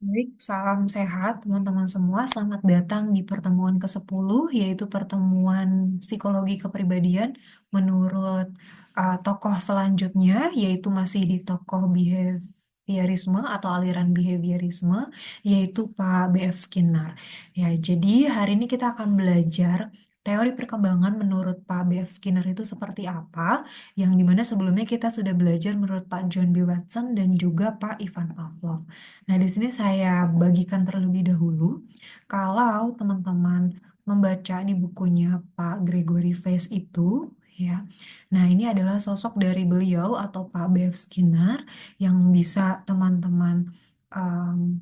Baik, salam sehat teman-teman semua. Selamat datang di pertemuan ke-10, yaitu pertemuan psikologi kepribadian menurut tokoh selanjutnya, yaitu masih di tokoh behaviorisme atau aliran behaviorisme, yaitu Pak B.F. Skinner. Ya, jadi hari ini kita akan belajar teori perkembangan menurut Pak B.F. Skinner itu seperti apa, yang dimana sebelumnya kita sudah belajar menurut Pak John B. Watson dan juga Pak Ivan Pavlov. Nah, di sini saya bagikan terlebih dahulu, kalau teman-teman membaca di bukunya Pak Gregory Face itu, ya. Nah, ini adalah sosok dari beliau atau Pak B.F. Skinner yang bisa teman-teman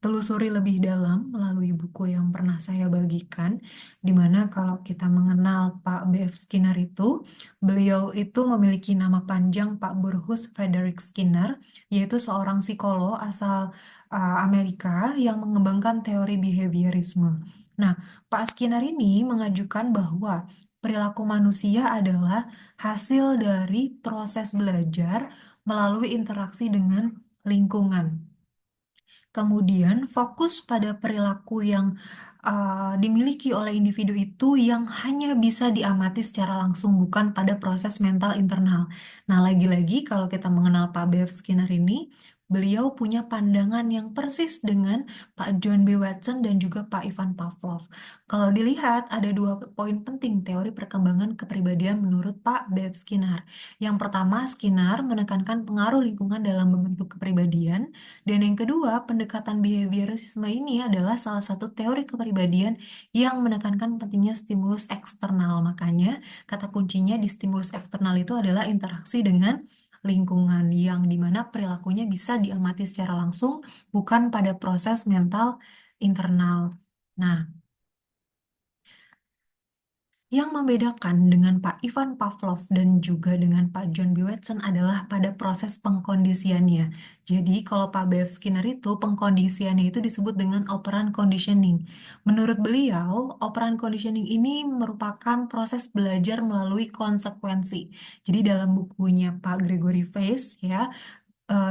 telusuri lebih dalam melalui buku yang pernah saya bagikan, di mana kalau kita mengenal Pak B.F. Skinner itu, beliau itu memiliki nama panjang Pak Burhus Frederick Skinner, yaitu seorang psikolog asal Amerika yang mengembangkan teori behaviorisme. Nah, Pak Skinner ini mengajukan bahwa perilaku manusia adalah hasil dari proses belajar melalui interaksi dengan lingkungan. Kemudian fokus pada perilaku yang dimiliki oleh individu itu yang hanya bisa diamati secara langsung, bukan pada proses mental internal. Nah, lagi-lagi kalau kita mengenal Pak B.F. Skinner ini, beliau punya pandangan yang persis dengan Pak John B. Watson dan juga Pak Ivan Pavlov. Kalau dilihat, ada dua poin penting teori perkembangan kepribadian menurut Pak B.F. Skinner. Yang pertama, Skinner menekankan pengaruh lingkungan dalam membentuk kepribadian, dan yang kedua, pendekatan behaviorisme ini adalah salah satu teori kepribadian yang menekankan pentingnya stimulus eksternal. Makanya, kata kuncinya di stimulus eksternal itu adalah interaksi dengan lingkungan yang dimana perilakunya bisa diamati secara langsung, bukan pada proses mental internal. Nah, yang membedakan dengan Pak Ivan Pavlov dan juga dengan Pak John B. Watson adalah pada proses pengkondisiannya. Jadi, kalau Pak B.F. Skinner itu, pengkondisiannya itu disebut dengan operant conditioning. Menurut beliau, operant conditioning ini merupakan proses belajar melalui konsekuensi. Jadi, dalam bukunya Pak Gregory Face, ya,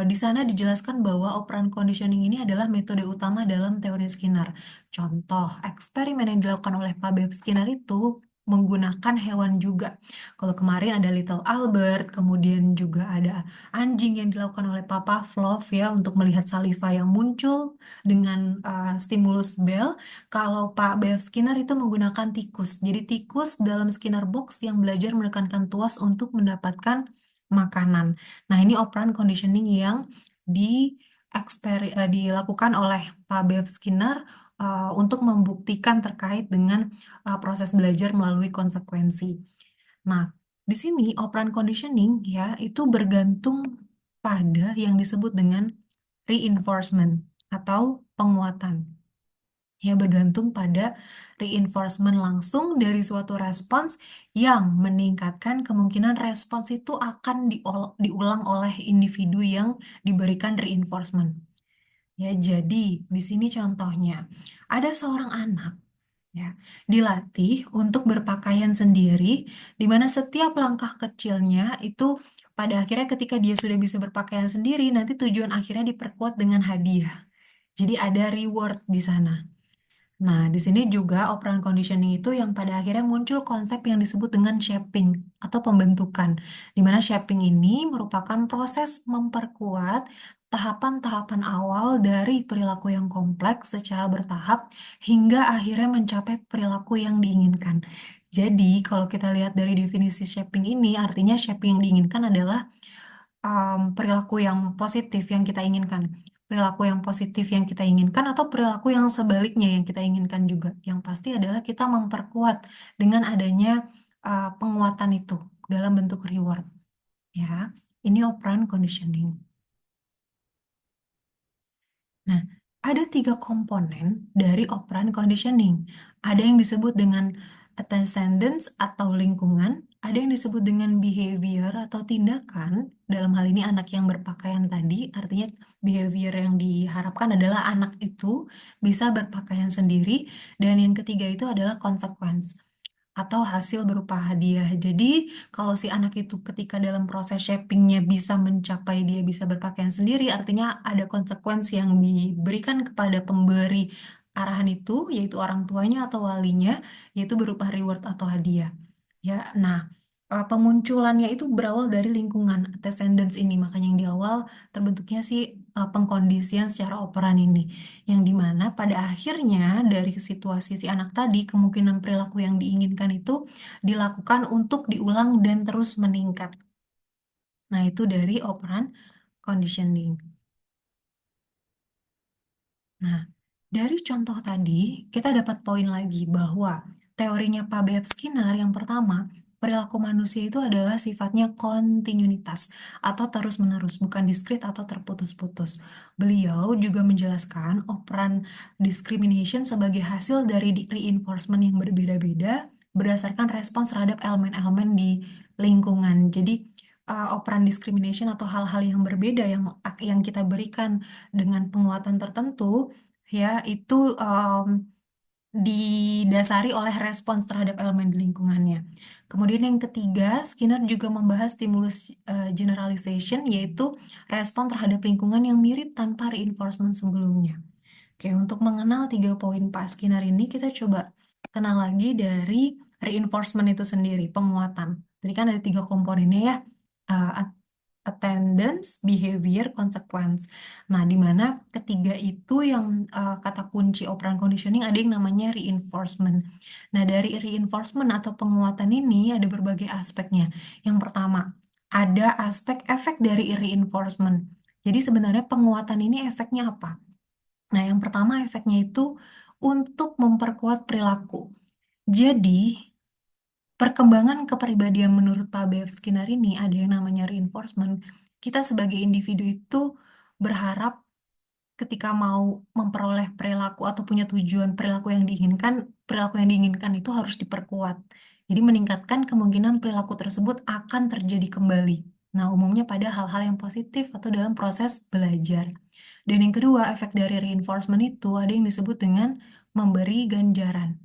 di sana dijelaskan bahwa operant conditioning ini adalah metode utama dalam teori Skinner. Contoh, eksperimen yang dilakukan oleh Pak B.F. Skinner itu menggunakan hewan juga. Kalau kemarin ada Little Albert, kemudian juga ada anjing yang dilakukan oleh Pak Pavlov ya untuk melihat saliva yang muncul dengan stimulus bell. Kalau Pak B.F. Skinner itu menggunakan tikus. Jadi tikus dalam Skinner box yang belajar menekankan tuas untuk mendapatkan makanan. Nah, ini operant conditioning yang dilakukan oleh Pak B.F. Skinner untuk membuktikan terkait dengan proses belajar melalui konsekuensi. Nah, di sini operant conditioning ya itu bergantung pada yang disebut dengan reinforcement atau penguatan. Ya, bergantung pada reinforcement langsung dari suatu respons yang meningkatkan kemungkinan respons itu akan diulang oleh individu yang diberikan reinforcement. Ya, jadi di sini contohnya ada seorang anak ya dilatih untuk berpakaian sendiri, di mana setiap langkah kecilnya itu pada akhirnya ketika dia sudah bisa berpakaian sendiri, nanti tujuan akhirnya diperkuat dengan hadiah. Jadi ada reward di sana. Nah, di sini juga operant conditioning itu yang pada akhirnya muncul konsep yang disebut dengan shaping atau pembentukan, di mana shaping ini merupakan proses memperkuat tahapan-tahapan awal dari perilaku yang kompleks secara bertahap hingga akhirnya mencapai perilaku yang diinginkan. Jadi, kalau kita lihat dari definisi shaping ini, artinya shaping yang diinginkan adalah perilaku yang positif yang kita inginkan. Perilaku yang positif yang kita inginkan atau perilaku yang sebaliknya yang kita inginkan juga. Yang pasti adalah kita memperkuat dengan adanya penguatan itu dalam bentuk reward. Ya, ini operant conditioning. Nah, ada tiga komponen dari operant conditioning. Ada yang disebut dengan antecedents atau lingkungan, ada yang disebut dengan behavior atau tindakan. Dalam hal ini anak yang berpakaian tadi, artinya behavior yang diharapkan adalah anak itu bisa berpakaian sendiri. Dan yang ketiga itu adalah consequence. atau hasil berupa hadiah. Jadi, kalau si anak itu ketika dalam proses shapingnya bisa mencapai dia bisa berpakaian sendiri, artinya ada konsekuensi yang diberikan kepada pemberi arahan itu, yaitu orang tuanya atau walinya, yaitu berupa reward atau hadiah. Ya, nah, pemunculannya itu berawal dari lingkungan descendants ini, makanya yang di awal terbentuknya sih pengkondisian secara operan ini, yang dimana pada akhirnya dari situasi si anak tadi kemungkinan perilaku yang diinginkan itu dilakukan untuk diulang dan terus meningkat. Nah, itu dari operan conditioning. Nah, dari contoh tadi, kita dapat poin lagi bahwa teorinya Pak B.F. Skinner yang pertama, perilaku manusia itu adalah sifatnya kontinuitas atau terus-menerus, bukan diskrit atau terputus-putus. Beliau juga menjelaskan operan discrimination sebagai hasil dari reinforcement yang berbeda-beda berdasarkan respons terhadap elemen-elemen di lingkungan. Jadi, operan discrimination atau hal-hal yang berbeda yang kita berikan dengan penguatan tertentu ya itu didasari oleh respons terhadap elemen di lingkungannya. Kemudian yang ketiga, Skinner juga membahas stimulus generalization, yaitu respon terhadap lingkungan yang mirip tanpa reinforcement sebelumnya. Oke, untuk mengenal 3 poin Pak Skinner ini, kita coba kenal lagi dari reinforcement itu sendiri, penguatan. Jadi kan ada 3 komponennya ya, uh, attendance, behavior, consequence. Nah, di mana ketiga itu yang kata kunci operan conditioning ada yang namanya reinforcement. Nah, dari reinforcement atau penguatan ini ada berbagai aspeknya. Yang pertama, ada aspek efek dari reinforcement. Jadi sebenarnya penguatan ini efeknya apa? Nah, yang pertama efeknya itu untuk memperkuat perilaku. Jadi, perkembangan kepribadian menurut Pak B.F. Skinner ini ada yang namanya reinforcement. Kita sebagai individu itu berharap ketika mau memperoleh perilaku atau punya tujuan perilaku yang diinginkan itu harus diperkuat. Jadi meningkatkan kemungkinan perilaku tersebut akan terjadi kembali. Nah, umumnya pada hal-hal yang positif atau dalam proses belajar. Dan yang kedua, efek dari reinforcement itu ada yang disebut dengan memberi ganjaran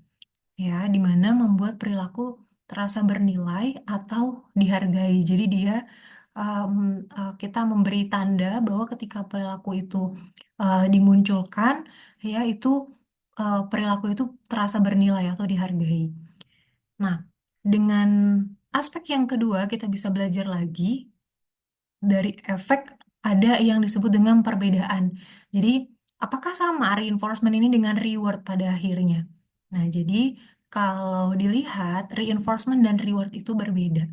ya, di mana membuat perilaku terasa bernilai atau dihargai. Jadi dia kita memberi tanda bahwa ketika perilaku itu dimunculkan, ya itu perilaku itu terasa bernilai atau dihargai. Nah, dengan aspek yang kedua kita bisa belajar lagi dari efek ada yang disebut dengan perbedaan. Jadi, apakah sama reinforcement ini dengan reward pada akhirnya? Nah, jadi kalau dilihat reinforcement dan reward itu berbeda.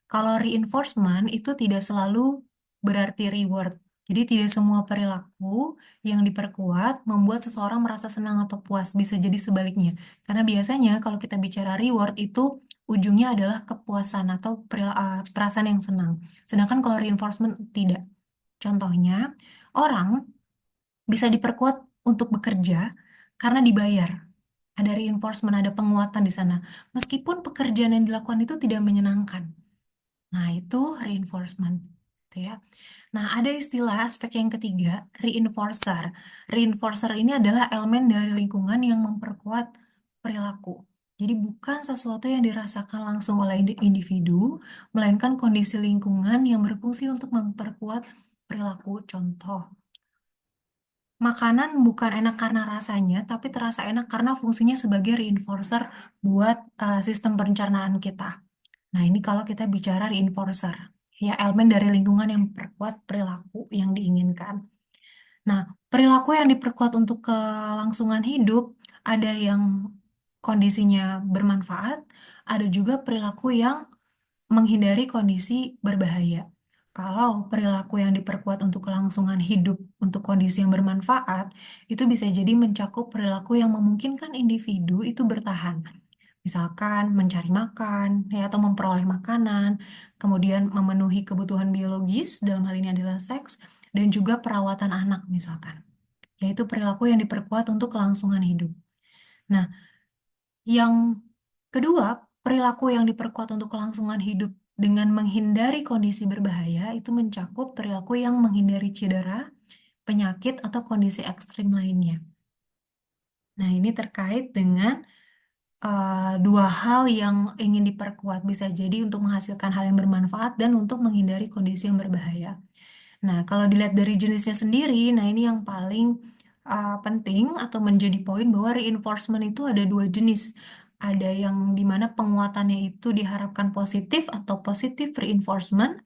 Kalau reinforcement itu tidak selalu berarti reward. Jadi tidak semua perilaku yang diperkuat membuat seseorang merasa senang atau puas. Bisa jadi sebaliknya. Karena biasanya kalau kita bicara reward itu ujungnya adalah kepuasan atau perasaan yang senang. Sedangkan kalau reinforcement tidak. Contohnya, orang bisa diperkuat untuk bekerja karena dibayar. Ada reinforcement, ada penguatan di sana. Meskipun pekerjaan yang dilakukan itu tidak menyenangkan. Nah, itu reinforcement. Gitu ya. Nah, ada istilah aspek yang ketiga, reinforcer. Reinforcer ini adalah elemen dari lingkungan yang memperkuat perilaku. Jadi bukan sesuatu yang dirasakan langsung oleh individu, melainkan kondisi lingkungan yang berfungsi untuk memperkuat perilaku. Contoh, makanan bukan enak karena rasanya, tapi terasa enak karena fungsinya sebagai reinforcer buat sistem perencanaan kita. Nah, ini kalau kita bicara reinforcer, ya elemen dari lingkungan yang memperkuat perilaku yang diinginkan. Nah, perilaku yang diperkuat untuk kelangsungan hidup ada yang kondisinya bermanfaat, ada juga perilaku yang menghindari kondisi berbahaya. Kalau perilaku yang diperkuat untuk kelangsungan hidup untuk kondisi yang bermanfaat, itu bisa jadi mencakup perilaku yang memungkinkan individu itu bertahan. Misalkan mencari makan, ya, atau memperoleh makanan, kemudian memenuhi kebutuhan biologis, dalam hal ini adalah seks, dan juga perawatan anak misalkan. Yaitu perilaku yang diperkuat untuk kelangsungan hidup. Nah, yang kedua, perilaku yang diperkuat untuk kelangsungan hidup dengan menghindari kondisi berbahaya itu mencakup perilaku yang menghindari cedera, penyakit, atau kondisi ekstrim lainnya. Nah, ini terkait dengan dua hal yang ingin diperkuat. Bisa jadi untuk menghasilkan hal yang bermanfaat dan untuk menghindari kondisi yang berbahaya. Nah, kalau dilihat dari jenisnya sendiri, nah ini yang paling penting atau menjadi poin bahwa reinforcement itu ada dua jenis. Ada yang dimana penguatannya itu diharapkan positif atau positif reinforcement,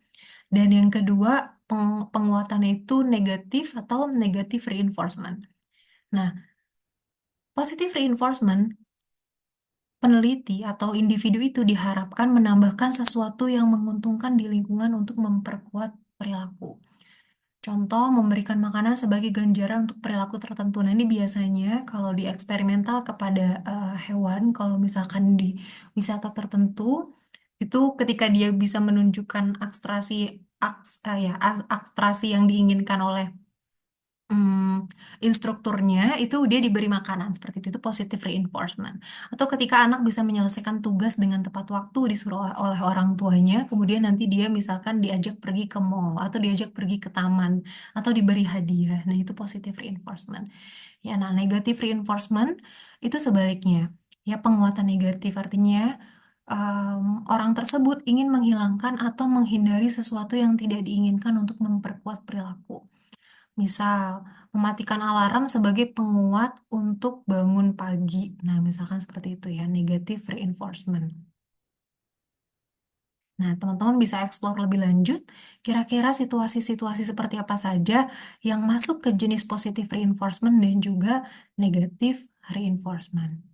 dan yang kedua penguatannya itu negatif atau negatif reinforcement. Nah, positif reinforcement, peneliti atau individu itu diharapkan menambahkan sesuatu yang menguntungkan di lingkungan untuk memperkuat perilaku. Contoh, memberikan makanan sebagai ganjaran untuk perilaku tertentu. Nah, ini biasanya kalau di eksperimental kepada hewan, kalau misalkan di wisata tertentu, itu ketika dia bisa menunjukkan akstrasi yang diinginkan oleh instrukturnya, itu dia diberi makanan seperti itu positive reinforcement. Atau ketika anak bisa menyelesaikan tugas dengan tepat waktu disuruh oleh orang tuanya, kemudian nanti dia misalkan diajak pergi ke mall atau diajak pergi ke taman atau diberi hadiah. Nah, itu positive reinforcement. Ya, nah negative reinforcement itu sebaliknya. Ya, penguatan negatif artinya orang tersebut ingin menghilangkan atau menghindari sesuatu yang tidak diinginkan untuk memperkuat perilaku. Misal, mematikan alarm sebagai penguat untuk bangun pagi. Nah, misalkan seperti itu ya, negative reinforcement. Nah, teman-teman bisa eksplor lebih lanjut, kira-kira situasi-situasi seperti apa saja yang masuk ke jenis positive reinforcement dan juga negative reinforcement.